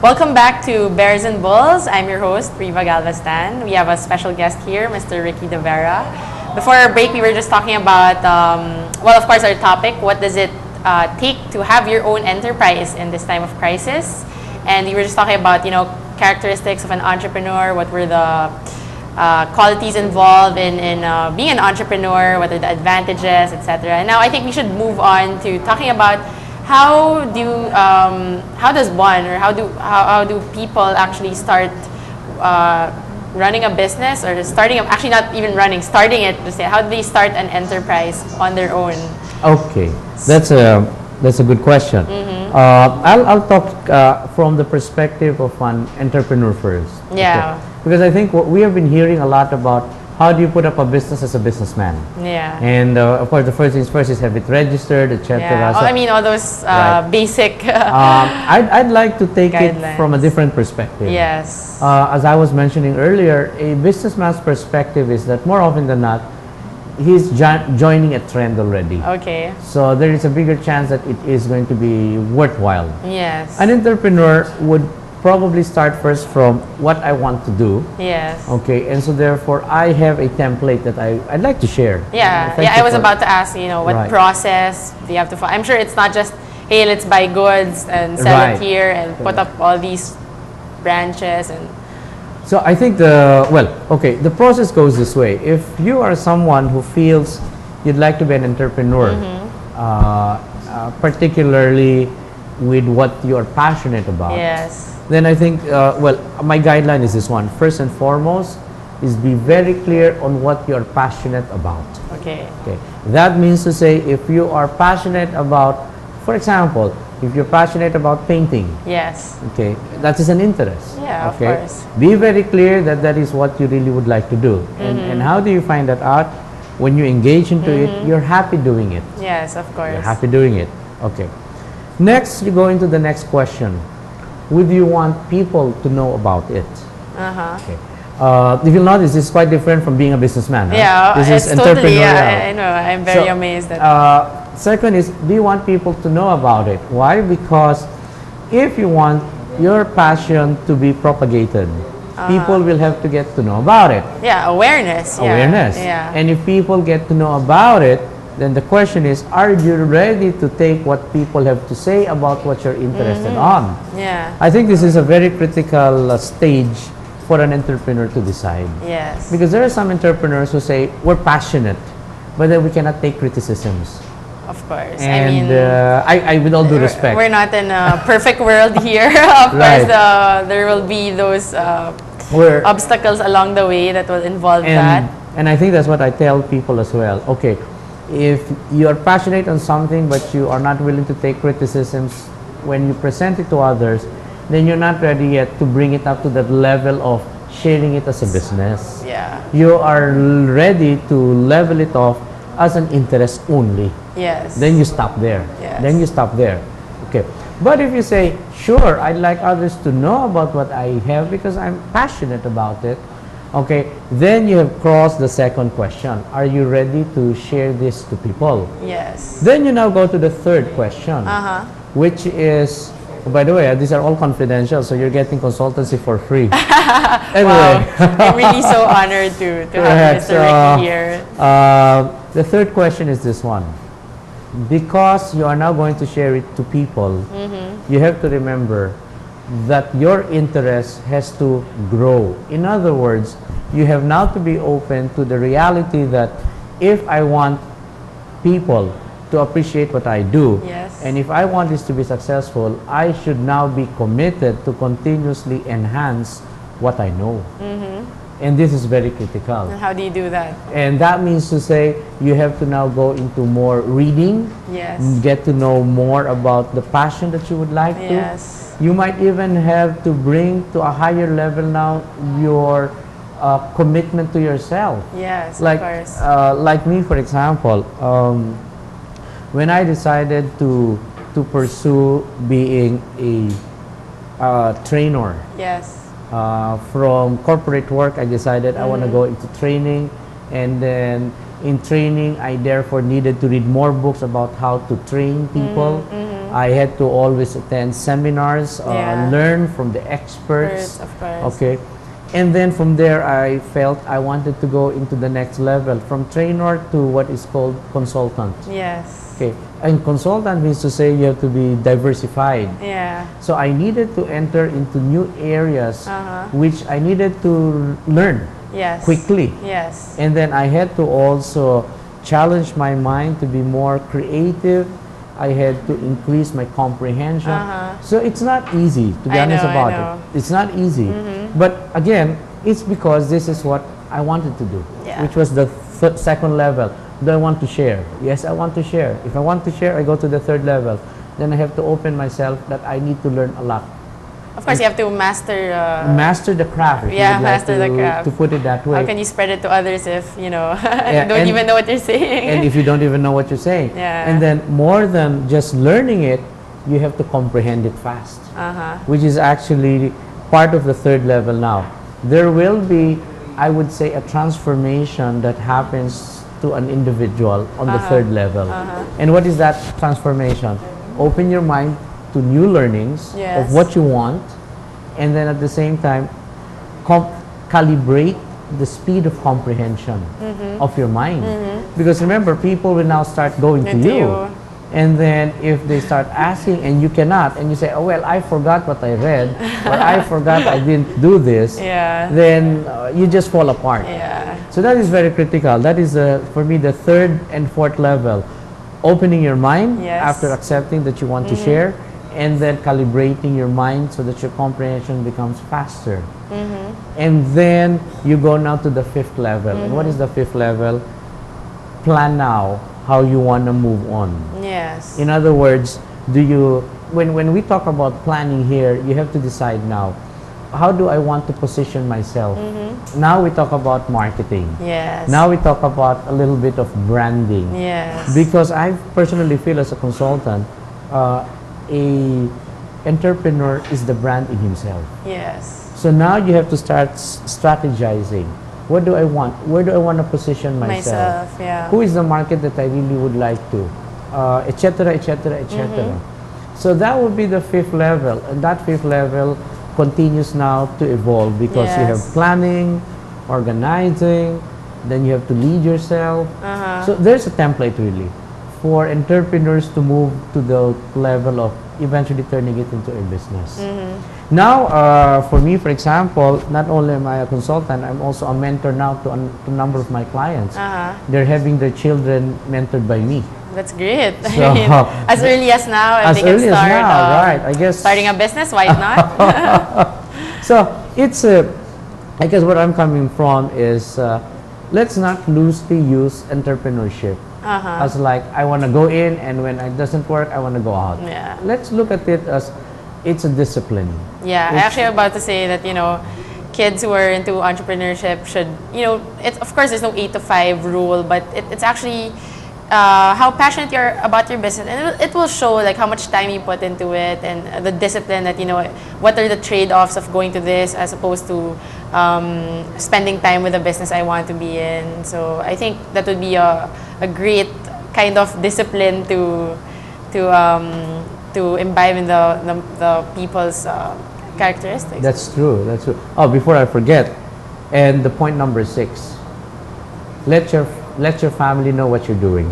Welcome back to Bears and Bulls. I'm your host, Riva Galveztan. We have a special guest here, Mr. Vera. Before our break, we were just talking about, of course, our topic, what does it take to have your own enterprise in this time of crisis? And we were just talking about, characteristics of an entrepreneur, what were the qualities involved in being an entrepreneur, what are the advantages, etc. And now I think we should move on to talking about how does one or how do people actually start running a business or starting starting it, to say how do they start an enterprise on their own? Okay, that's a good question. I'll talk from the perspective of an entrepreneur first. Yeah. Okay? Because I think we have been hearing a lot about how do you put up a business as a businessman. Yeah. And of course, the first things first is have it registered, etc. Yeah. So, all those basic. I'd like to take guidelines. it from a different perspective. Yes. As I was mentioning earlier, a businessman's perspective is that more often than not, he's joining a trend already. Okay. So there is a bigger chance that it is going to be worthwhile. Yes. An entrepreneur would probably start first from what I want to do. Yes. Okay, and so therefore I have a template that I'd like to share. Yeah, I was about to ask, what process do you have to follow? I'm sure it's not just, hey, let's buy goods and sell it here and put up all these branches and... So I think the process goes this way. If you are someone who feels you'd like to be an entrepreneur, particularly with what you're passionate about, yes, then I think, my guideline is this one. First and foremost is be very clear on what you're passionate about. Okay. That means to say, if you are passionate about, for example, if you're passionate about painting, yes, okay, that is an interest. Yeah, okay? Of course. Be very clear that that is what you really would like to do. And how do you find that out? When you engage into it, you're happy doing it. Yes, of course. You're happy doing it. Okay. Next, you go into the next question. Would you want people to know about it? Okay. If you'll notice, this is quite different from being a businessman. Yeah, this it's totally, I know. I'm very amazed at second is, do you want people to know about it? Why? Because if you want your passion to be propagated, people will have to get to know about it. Yeah, awareness. Awareness. Yeah. And if people get to know about it, then the question is, are you ready to take what people have to say about what you're interested on? Yeah. I think this is a very critical stage for an entrepreneur to decide. Yes. Because there are some entrepreneurs who say, we're passionate, but then we cannot take criticisms. Of course. And I with all due respect, we're not in a perfect world here. Of course, there will be those obstacles along the way that will involve that. And I think that's what I tell people as well. Okay, if you are passionate on something but you are not willing to take criticisms when you present it to others, then you're not ready yet to bring it up to that level of sharing it as a business. Yeah. You are ready to level it off as an interest only. Yes. Then you stop there. Yes. Then you stop there. Okay. But if you say, sure, I'd like others to know about what I have because I'm passionate about it, okay, then you have crossed the second question. Are you ready to share this to people? Yes. Then you now go to the third question, which is, by the way, these are all confidential, so you're getting consultancy for free. Anyway. Wow. I'm really so honored to have Mr. Ricky here. The third question is this one. Because you are now going to share it to people, you have to remember that your interest has to grow. In other words, you have now to be open to the reality that if I want people to appreciate what I do, and if I want this to be successful, I should now be committed to continuously enhance what I know. And this is very critical. And how do you do that? And that means to say you have to now go into more reading, get to know more about the passion that you would like to. You might even have to bring to a higher level now your commitment to yourself. Yes, like, of course. Like me, for example, when I decided to pursue being a trainer, from corporate work, I decided I want to go into training, and then in training, I therefore needed to read more books about how to train people. I had to always attend seminars, Yeah. learn from the experts. Of course. Okay. And then from there, I felt I wanted to go into the next level, from trainer to what is called consultant. Yes. Okay. And consultant means to say you have to be diversified. Yeah. So I needed to enter into new areas which I needed to learn Yes. quickly. Yes. And then I had to also challenge my mind to be more creative. I had to increase my comprehension. So it's not easy, to be honest about it. It's not easy. But again, it's because this is what I wanted to do, Yeah. which was the second level. Do I want to share? Yes, I want to share. If I want to share, I go to the third level. Then I have to open myself that I need to learn a lot. Of course, you have to master. Master the craft. If you Yeah, would like master the craft. To put it that way. How can you spread it to others if you know Yeah, don't and- even know what you're saying? And if you don't even know what you're saying. Yeah. And then more than just learning it, you have to comprehend it fast, which is actually part of the third level now. There will be, I would say, a transformation that happens to an individual on the third level. And what is that transformation? Open your mind to new learnings Yes. of what you want, and then at the same time calibrate the speed of comprehension of your mind. Because remember, people will now start going to Into you. you. And then if they start asking and you cannot, and you say, oh, well, I forgot what I read, or I forgot I didn't do this, Yeah. then you just fall apart. Yeah. So that is very critical. That is, for me, the third and fourth level. Opening your mind Yes. after accepting that you want to share, and then calibrating your mind so that your comprehension becomes faster. And then you go now to the fifth level. And what is the fifth level? Plan now how you want to move on. Yes. In other words, when we talk about planning here, you have to decide now, how do I want to position myself? Now we talk about marketing. Yes. Now we talk about a little bit of branding. Yes. Because I personally feel as a consultant, a entrepreneur is the brand in himself. Yes. So now you have to start strategizing. What do I want? Where do I want to position myself? Yeah. Who is the market that I really would like to, etc., etc., etc. So that would be the fifth level, and that fifth level continues now to evolve because you have Yes. planning, organizing, then you have to lead yourself. So there's a template really for entrepreneurs to move to the level of eventually turning it into a business. Now, for me, for example, not only am I a consultant, I'm also a mentor now to a number of my clients. They're having their children mentored by me. That's great. I So- mean, as early as now, if As they can early as start now, right? I guess. starting a business, why not? So it's I guess what I'm coming from is let's not loosely use entrepreneurship as like I want to go in and when it doesn't work, I want to go out. Yeah. Let's look at it as it's a discipline. Yeah, I It's- actually about to say that, kids who are into entrepreneurship should, it's, of course, there's no 8 to 5 rule, but it's actually how passionate you're about your business, and it will show like how much time you put into it and the discipline that, what are the trade-offs of going to this as opposed to spending time with the business I want to be in. So I think that would be a great kind of discipline to imbibe in the people's characteristics. That's true. That's true. Oh, before I forget, and the point number 6, let your family know what you're doing.